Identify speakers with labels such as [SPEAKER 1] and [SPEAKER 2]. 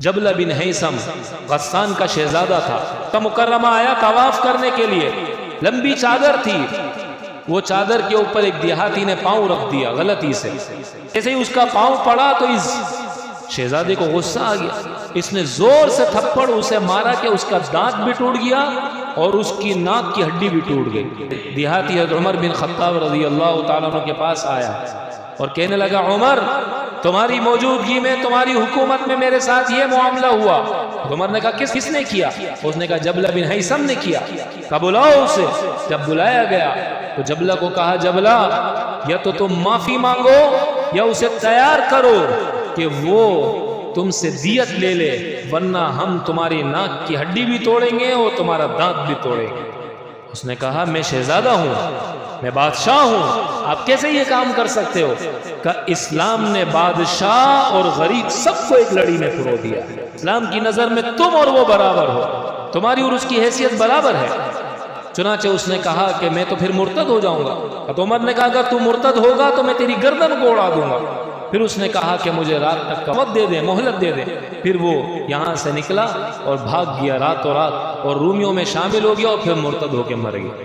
[SPEAKER 1] جبلہ بن حیثم غسان کا شہزادہ تھا۔ مکہ مکرمہ آیا طواف کرنے کے لیے، لمبی چادر تھی، وہ چادر کے اوپر ایک دیہاتی نے پاؤں رکھ دیا غلطی سے، جیسے ہی اس کا پاؤں پڑا تو اس شہزادے کو غصہ آ گیا، اس نے زور سے تھپڑ اسے مارا کہ اس کا دانت بھی ٹوٹ گیا اور اس کی ناک کی ہڈی بھی ٹوٹ گئی۔ دیہاتی حضرت عمر بن خطاب رضی اللہ تعالیٰ عنہ کے پاس آیا اور کہنے لگا، عمر تمہاری موجودگی میں، تمہاری حکومت میں میرے ساتھ یہ معاملہ ہوا۔ عمر نے کہا کس نے کیا؟ اس نے کہا جبلہ بن حیثم نے کیا۔ کہا بلاؤ اسے۔ جب بلایا گیا تو جبلہ کو کہا، جبلہ یا تو تم معافی مانگو یا اسے تیار کرو کہ وہ تم سے دیت لے لے، ورنہ ہم تمہاری ناک کی ہڈی بھی توڑیں گے اور تمہارا دانت بھی توڑیں گے۔ اس نے کہا میں شہزادہ ہوں، میں بادشاہ ہوں، آپ کیسے یہ کام کر سکتے ہو؟ کہ اسلام نے بادشاہ اور غریب سب کو ایک لڑی میں پرو دیا۔ اسلام کی نظر میں تم اور وہ برابر ہو، تمہاری اور اس کی حیثیت برابر ہے۔ چنانچہ اس نے کہا کہ میں تو پھر مرتد ہو جاؤں گا۔ تو عمر نے کہا اگر تو مرتد ہوگا تو میں تیری گردن کو اڑا دوں گا۔ پھر اس نے کہا کہ مجھے رات تک کا وقت دے دے، مہلت دے دے۔ پھر وہ یہاں سے نکلا اور بھاگ گیا راتوں رات، اور رومیوں میں شامل ہو گیا اور پھر مرتد ہو کے مر گیا۔